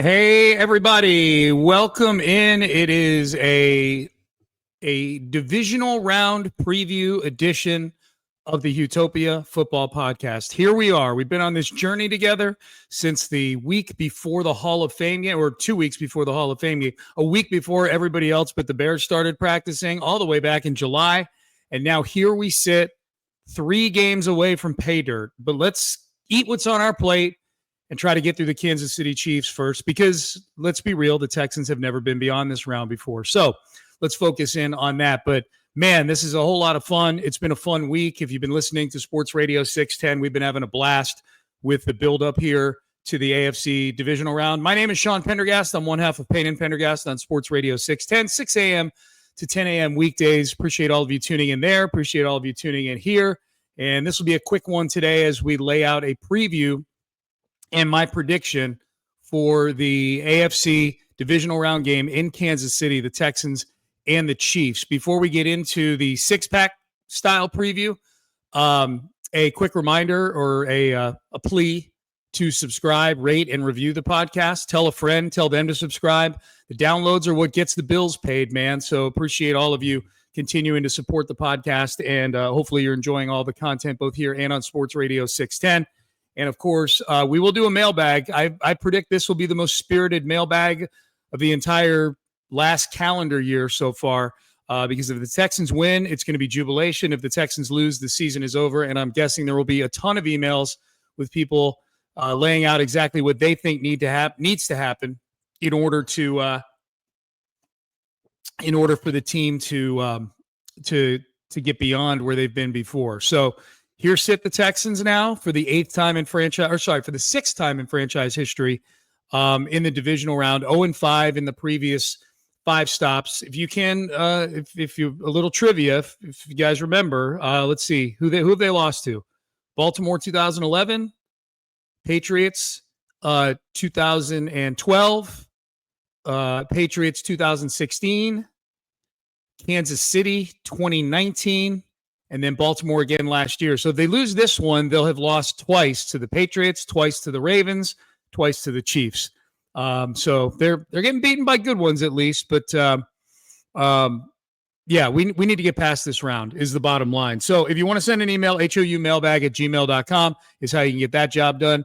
Hey, everybody. Welcome in. It is a divisional round preview edition of the Utopia Football Podcast. Here we are. We've been on this journey together since the week before the Hall of Fame game, or 2 weeks before the Hall of Fame game, a week before everybody else but the Bears started practicing, all the way back in July. And now here we sit, 3 games away from pay dirt. But let's eat what's on our plate and try to get through the Kansas City Chiefs first, because let's be real, the Texans have never been beyond this round before. So let's focus in on that. But man, this is a whole lot of fun. It's been a fun week. If you've been listening to Sports Radio 610, we've been having a blast with the build-up here to the AFC divisional round. My name is Sean Pendergast. I'm one half of Payne and Pendergast on Sports Radio 610, 6 a.m. to 10 a.m. weekdays. Appreciate all of you tuning in there. Appreciate all of you tuning in here. And this will be a quick one today as we lay out a preview and my prediction for the AFC divisional round game in Kansas City, the Texans and the Chiefs. Before we get into the six-pack style preview, a quick reminder or a plea to subscribe, rate, and review the podcast. Tell a friend, tell them to subscribe. The downloads are what gets the bills paid, man. So appreciate all of you continuing to support the podcast, and hopefully you're enjoying all the content both here and on Sports Radio 610. And, of course, we will do a mailbag. I predict this will be the most spirited mailbag of the entire last calendar year so far, because if the Texans win, it's going to be jubilation. If the Texans lose, the season is over. And I'm guessing there will be a ton of emails with people laying out exactly what they think needs to happen in order for the team to get beyond where they've been before. So here sit the Texans now for the 6th time in franchise history in the divisional round, 0-5 in the previous 5 stops. If you can, if you a little trivia, if you guys remember, let's see who have they lost to? Baltimore 2011, Patriots 2012, Patriots 2016, Kansas City 2019. And then Baltimore again last year. So if they lose this one, they'll have lost twice to the Patriots, twice to the Ravens, twice to the Chiefs. So they're getting beaten by good ones at least. But yeah, we need to get past this round is the bottom line. So if you want to send an email, houmailbag@gmail.com is how you can get that job done.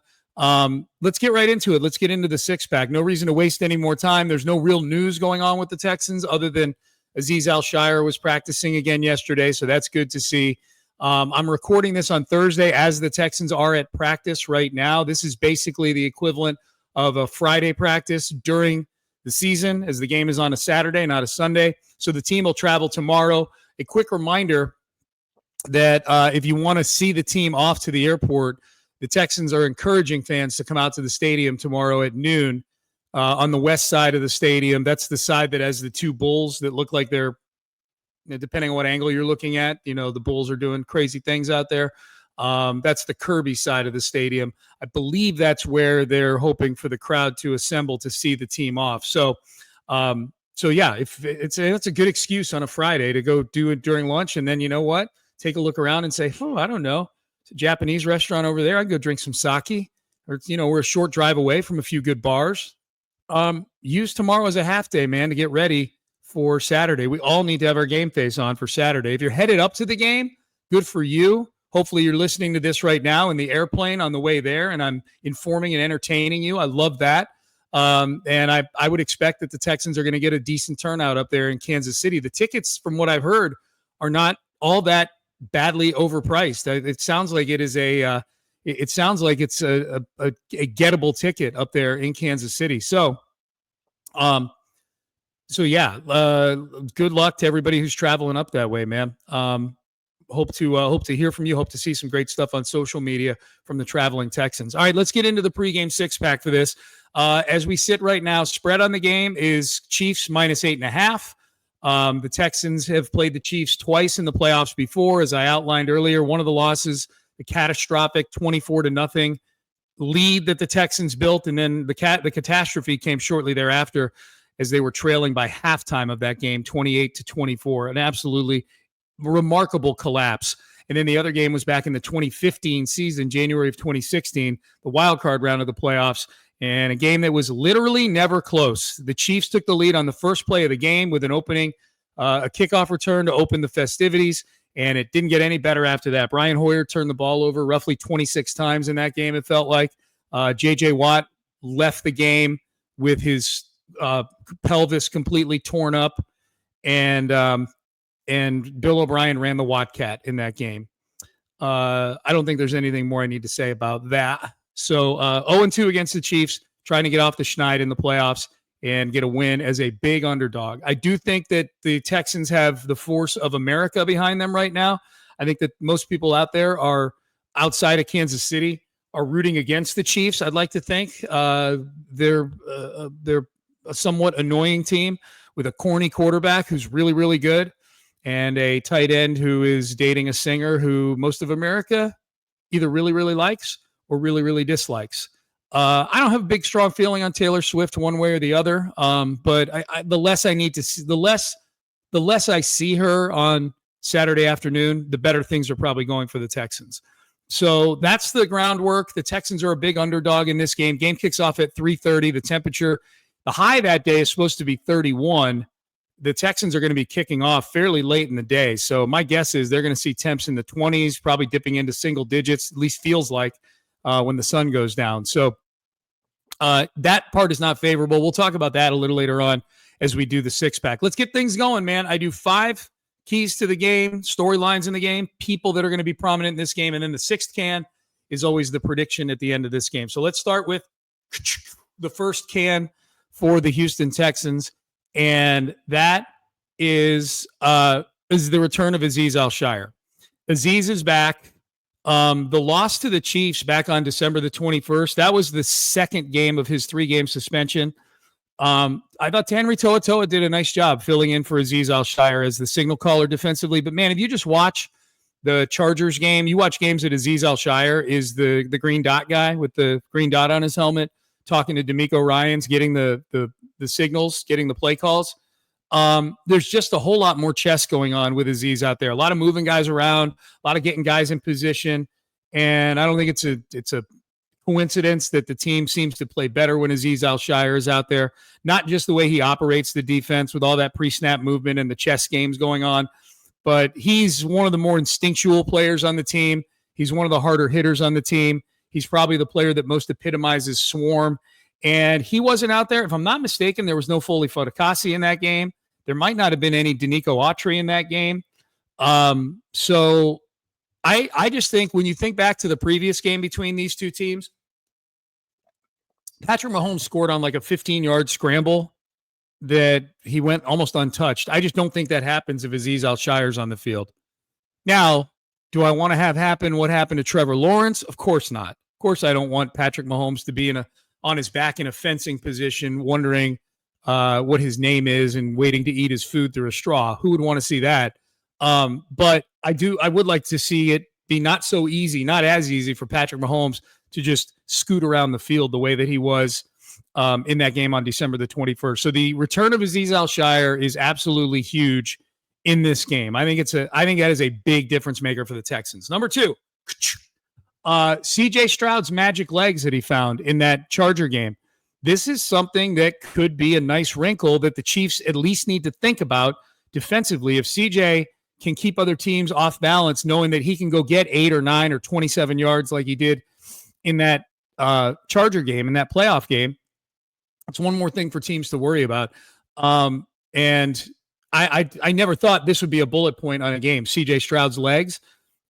Let's get right into it. Let's get into the six-pack. No reason to waste any more time. There's no real news going on with the Texans other than Azeez Al-Shire was practicing again yesterday, so that's good to see. I'm recording this on Thursday as the Texans are at practice right now. This is basically the equivalent of a Friday practice during the season, as the game is on a Saturday, not a Sunday. So the team will travel tomorrow. A quick reminder that if you want to see the team off to the airport, the Texans are encouraging fans to come out to the stadium tomorrow at noon. On the west side of the stadium. That's the side that has the 2 bulls that look like they're, depending on what angle you're looking at, the bulls are doing crazy things out there. That's the Kirby side of the stadium. I believe that's where they're hoping for the crowd to assemble to see the team off. So yeah, if it's a good excuse on a Friday to go do it during lunch, and then you know what? Take a look around and say, I don't know, it's a Japanese restaurant over there. I can go drink some sake, or we're a short drive away from a few good bars. Use tomorrow as a half day, man, to get ready for Saturday. We all need to have our game face on for Saturday. If you're headed up to the game, good for you. Hopefully you're listening to this right now in the airplane on the way there, and I'm informing and entertaining you. I love that. And I would expect that the Texans are going to get a decent turnout up there in Kansas City. The tickets, from what I've heard, are not all that badly overpriced. It sounds like it's a gettable ticket up there in Kansas City. So yeah, good luck to everybody who's traveling up that way, man. Hope to hear from you. Hope to see some great stuff on social media from the traveling Texans. All right, let's get into the pregame six-pack for this. As we sit right now, spread on the game is Chiefs -8.5. The Texans have played the Chiefs twice in the playoffs before, as I outlined earlier. One of the losses, the catastrophic 24-0 lead that the Texans built, and then the catastrophe came shortly thereafter as they were trailing by halftime of that game, 28-24, an absolutely remarkable collapse. And then the other game was back in the 2015 season, January of 2016, the wild card round of the playoffs, and a game that was literally never close. The Chiefs took the lead on the first play of the game with an opening, a kickoff return to open the festivities, and it didn't get any better after that. Brian Hoyer turned the ball over roughly 26 times in that game, it felt like. J.J. Watt left the game with his pelvis completely torn up, and Bill O'Brien ran the Watt Cat in that game. I don't think there's anything more I need to say about that. So 0-2 against the Chiefs, trying to get off the schneid in the playoffs and get a win as a big underdog. I do think that the Texans have the force of America behind them right now. I think that most people out there are outside of Kansas City are rooting against the Chiefs. I'd like to think they're a somewhat annoying team with a corny quarterback who's really, really good and a tight end who is dating a singer who most of America either really, really likes or really, really dislikes. I don't have a big, strong feeling on Taylor Swift one way or the other. But the less I need to see, the less I see her on Saturday afternoon, the better things are probably going for the Texans. So that's the groundwork. The Texans are a big underdog in this game. Game kicks off at 3:30. The temperature, the high that day is supposed to be 31. The Texans are going to be kicking off fairly late in the day. So my guess is they're going to see temps in the 20s, probably dipping into single digits, at least feels like, when the sun goes down. So that part is not favorable. We'll talk about that a little later on as we do the six-pack. Let's get things going, man. I do 5 keys to the game, storylines in the game, people that are going to be prominent in this game, and then the sixth can is always the prediction at the end of this game. So let's start with the first can for the Houston Texans, and that is the return of Azeez Al-Shaair. Azeez is back. The loss to the Chiefs back on December the 21st, that was the second game of his 3-game suspension. I thought Tanri To'oto'o did a nice job filling in for Azeez Al-Shaair as the signal caller defensively. But, man, if you just watch the Chargers game, you watch games that Azeez Al-Shaair is the green dot guy with the green dot on his helmet, talking to D'Amico Ryans, getting the signals, getting the play calls. There's just a whole lot more chess going on with Azeez out there. A lot of moving guys around, a lot of getting guys in position. And I don't think it's a coincidence that the team seems to play better when Azeez Al-Shaair is out there. Not just the way he operates the defense with all that pre-snap movement and the chess games going on, but he's one of the more instinctual players on the team. He's one of the harder hitters on the team. He's probably the player that most epitomizes swarm. And he wasn't out there. If I'm not mistaken, there was no Foley Fatukasi in that game. There might not have been any Danico Autry in that game. So I just think when you think back to the previous game between these two teams, Patrick Mahomes scored on like a 15-yard scramble that he went almost untouched. I just don't think that happens if Azeez Al-Shaair's on the field. Now, do I want to have happen what happened to Trevor Lawrence? Of course not. Of course I don't want Patrick Mahomes to be on his back in a fencing position, wondering what his name is and waiting to eat his food through a straw. Who would want to see that? But I would like to see it be not as easy for Patrick Mahomes to just scoot around the field the way that he was in that game on December the 21st. So the return of Azeez Al-Shaair is absolutely huge in this game. I think that is a big difference maker for the Texans. Number 2, CJ Stroud's magic legs that he found in that Charger game. This is something that could be a nice wrinkle that the Chiefs at least need to think about defensively. If CJ can keep other teams off balance, knowing that he can go get 8 or 9 or 27 yards like he did in that Charger game, in that playoff game, that's one more thing for teams to worry about. And I never thought this would be a bullet point on a game, CJ Stroud's legs,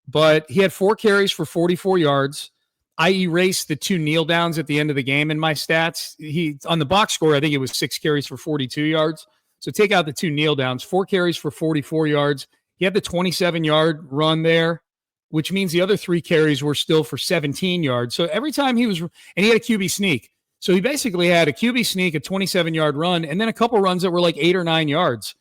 but he had 4 carries for 44 yards. I erased the 2 kneel downs at the end of the game in my stats. He on the box score, I think it was 6 carries for 42 yards. So take out the 2 kneel downs, 4 carries for 44 yards. He had the 27-yard run there, which means the other 3 carries were still for 17 yards. So every time and he had a QB sneak. So he basically had a QB sneak, a 27-yard run, and then a couple runs that were like 8 or 9 yards.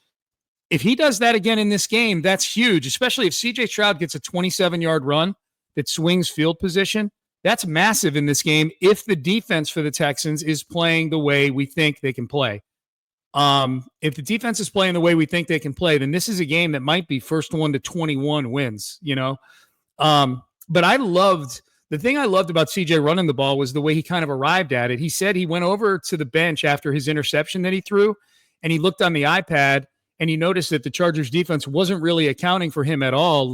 If he does that again in this game, that's huge, especially if CJ Stroud gets a 27-yard run that swings field position. That's massive in this game if the defense for the Texans is playing the way we think they can play. If the defense is playing the way we think they can play, then this is a game that might be first one to 21 wins, you know? But I loved the thing I loved about CJ running the ball was the way he kind of arrived at it. He said he went over to the bench after his interception that he threw, and he looked on the iPad, and he noticed that the Chargers defense wasn't really accounting for him at all,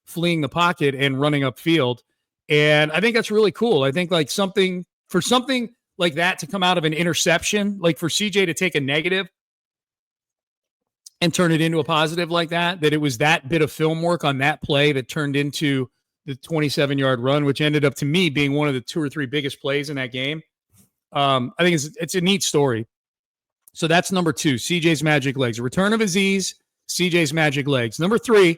fleeing the pocket and running upfield. And I think that's really cool. I think like something like that to come out of an interception, like for CJ to take a negative and turn it into a positive like that it was that bit of film work on that play that turned into the 27-yard run, which ended up to me being one of the 2 or 3 biggest plays in that game. I think it's a neat story. So that's number 2, CJ's magic legs. Return of Aziz, CJ's magic legs. Number 3,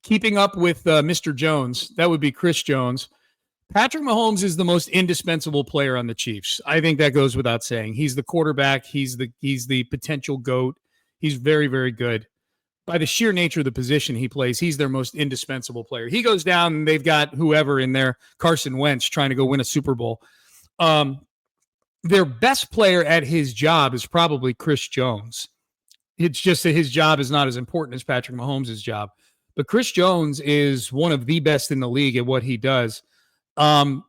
keeping up with Mr. Jones. That would be Chris Jones. Patrick Mahomes is the most indispensable player on the Chiefs. I think that goes without saying. He's the quarterback. He's the potential GOAT. He's very, very good. By the sheer nature of the position he plays, he's their most indispensable player. He goes down, and they've got whoever in there, Carson Wentz, trying to go win a Super Bowl. Their best player at his job is probably Chris Jones. It's just that his job is not as important as Patrick Mahomes' job. But Chris Jones is one of the best in the league at what he does. I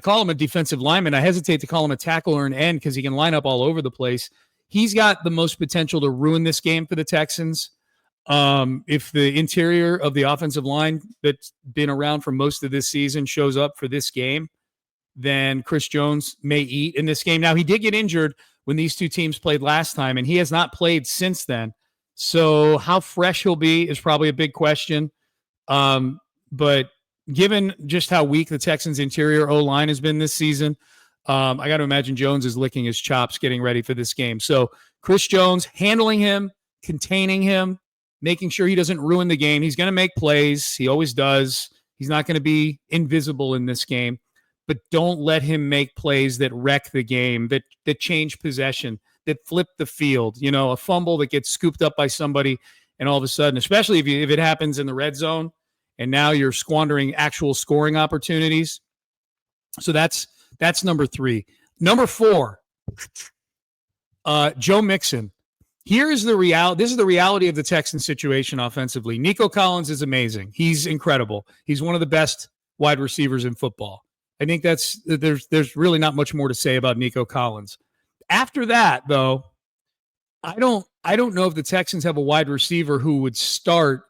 call him a defensive lineman. I hesitate to call him a tackle or an end because he can line up all over the place. He's got the most potential to ruin this game for the Texans. If the interior of the offensive line that's been around for most of this season shows up for this game, then Chris Jones may eat in this game. Now, he did get injured when these two teams played last time, and he has not played since then. So how fresh he'll be is probably a big question. But given just how weak the Texans' interior O-line has been this season, I got to imagine Jones is licking his chops getting ready for this game. So Chris Jones handling him, containing him, making sure he doesn't ruin the game. He's going to make plays. He always does. He's not going to be invisible in this game. But don't let him make plays that wreck the game, that change possession, that flip the field. You know, a fumble that gets scooped up by somebody, and all of a sudden, especially if it happens in the red zone, and now you're squandering actual scoring opportunities. So that's number 3. Number 4, Joe Mixon. This is the reality of the Texans situation offensively. Nico Collins is amazing. He's incredible. He's one of the best wide receivers in football. I think there's really not much more to say about Nico Collins. After that, though, I don't know if the Texans have a wide receiver who would start.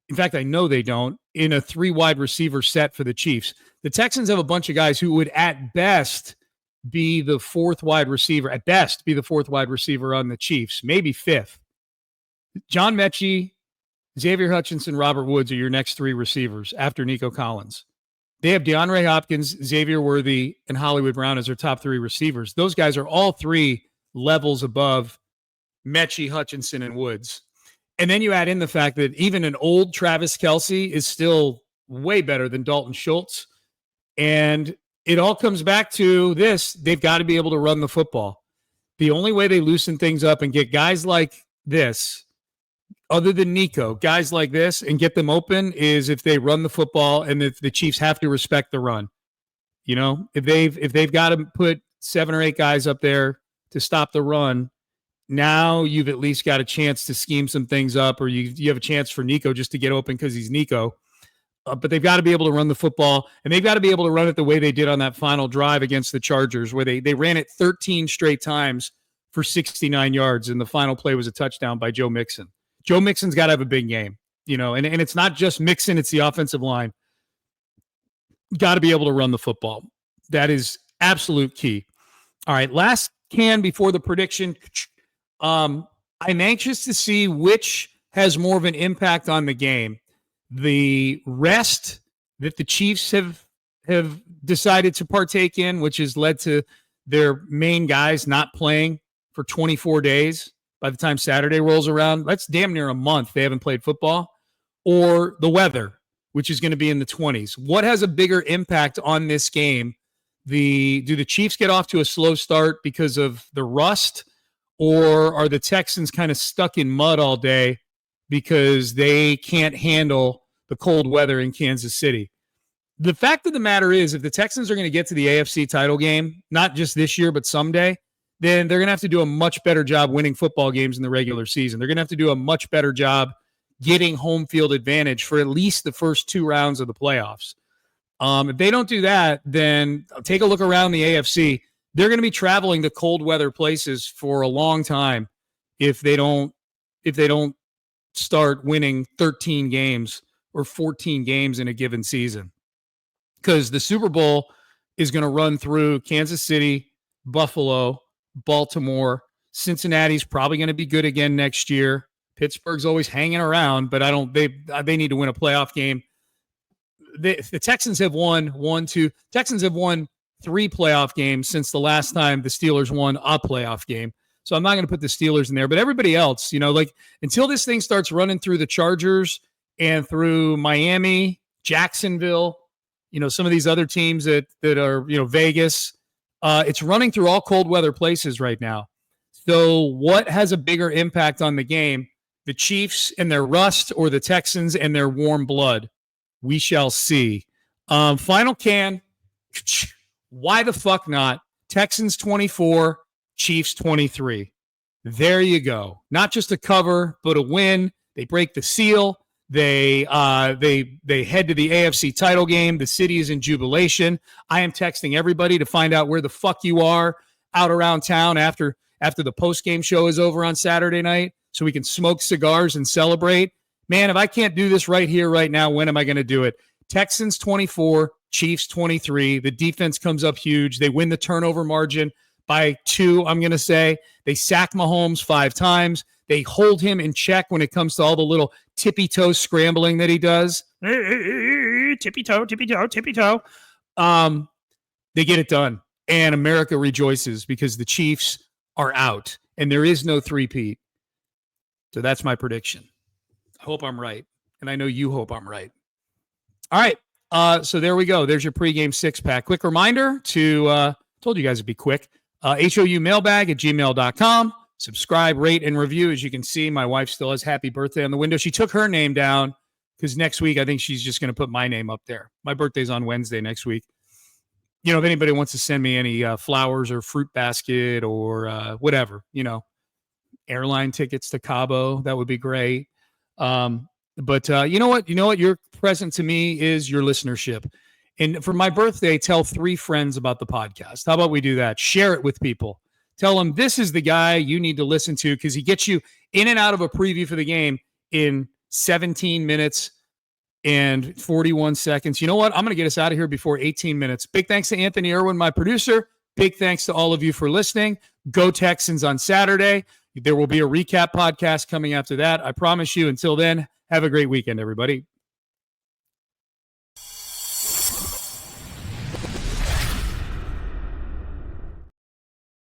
In fact, I know they don't, in a 3 wide receiver set for the Chiefs. The Texans have a bunch of guys who would at best be the 4th wide receiver, on the Chiefs, maybe 5th. John Mechie, Xavier Hutchinson, Robert Woods are your next 3 receivers after Nico Collins. They have DeAndre Hopkins, Xavier Worthy, and Hollywood Brown as their top 3 receivers. Those guys are all 3 levels above Mechie, Hutchinson, and Woods. And then you add in the fact that even an old Travis Kelce is still way better than Dalton Schultz. And it all comes back to this. They've got to be able to run the football. The only way they loosen things up and get guys like this, other than Nico, guys like this, and get them open is if they run the football, and if the Chiefs have to respect the run. You know, if they've got to put 7 or 8 guys up there to stop the run, now you've at least got a chance to scheme some things up, or you have a chance for Nico just to get open because he's Nico. But they've got to be able to run the football, and they've got to be able to run it the way they did on that final drive against the Chargers, where they ran it 13 straight times for 69 yards, and the final play was a touchdown by Joe Mixon. Joe Mixon's got to have a big game, you know, and it's not just Mixon, it's the offensive line. Got to be able to run the football. That is absolute key. All right, last can before the prediction. I'm anxious to see which has more of an impact on the game. The rest that the Chiefs have decided to partake in, which has led to their main guys not playing for 24 days by the time Saturday rolls around. That's damn near a month they haven't played football. Or the weather, which is going to be in the 20s. What has a bigger impact on this game? Do the Chiefs get off to a slow start because of the rust, or are the Texans kind of stuck in mud all day because they can't handle the cold weather in Kansas City? The fact of the matter is, if the Texans are going to get to the AFC title game, not just this year, but someday, then they're going to have to do a much better job winning football games in the regular season. They're going to have to do a much better job getting home field advantage for at least the first 2 rounds of the playoffs. If they don't do that, then take a look around the AFC. They're going to be traveling to cold weather places for a long time if they don't start winning 13 games or 14 games in a given season. Because the Super Bowl is going to run through Kansas City, Buffalo, Baltimore. Cincinnati's probably going to be good again next year. Pittsburgh's always hanging around, but they need to win a playoff game. The Texans have won 3 playoff games since the last time the Steelers won a playoff game. So I'm not going to put the Steelers in there, but everybody else, until this thing starts running through the Chargers and through Miami, Jacksonville, some of these other teams that are, Vegas, it's running through all cold weather places right now. So what has a bigger impact on the game, the Chiefs and their rust or the Texans and their warm blood? We shall see. Final can. Why the fuck not? Texans 24, Chiefs 23. There you go. Not just a cover, but a win. They break the seal. They head to the AFC title game. The city is in jubilation. I am texting everybody to find out where the fuck you are out around town after the post-game show is over on Saturday night so we can smoke cigars and celebrate. Man, if I can't do this right here, right now, when am I going to do it? Texans 24, Chiefs 23. The defense comes up huge. They win the turnover margin by 2, I'm going to say. They sack Mahomes 5 times. They hold him in check when it comes to all the little tippy-toe scrambling that he does. Tippy-toe, tippy-toe, tippy-toe. They get it done. And America rejoices because the Chiefs are out. And there is no three-peat. So that's my prediction. I hope I'm right. And I know you hope I'm right. All right. So there we go. There's your pregame 6-pack. Quick reminder to, told you guys it'd be quick, HOUmailbag@gmail.com. Subscribe, rate, and review. As you can see, my wife still has happy birthday on the window. She took her name down because next week I think she's just going to put my name up there. My birthday's on Wednesday next week. If anybody wants to send me any flowers or fruit basket or whatever, airline tickets to Cabo, that would be great. But you know what? Your present to me is your listenership. And for my birthday, tell 3 friends about the podcast. How about we do that? Share it with people. Tell them this is the guy you need to listen to because he gets you in and out of a preview for the game in 17 minutes and 41 seconds. You know what? I'm going to get us out of here before 18 minutes. Big thanks to Anthony Irwin, my producer. Big thanks to all of you for listening. Go Texans on Saturday. There will be a recap podcast coming after that. I promise you. Until then, have a great weekend, everybody.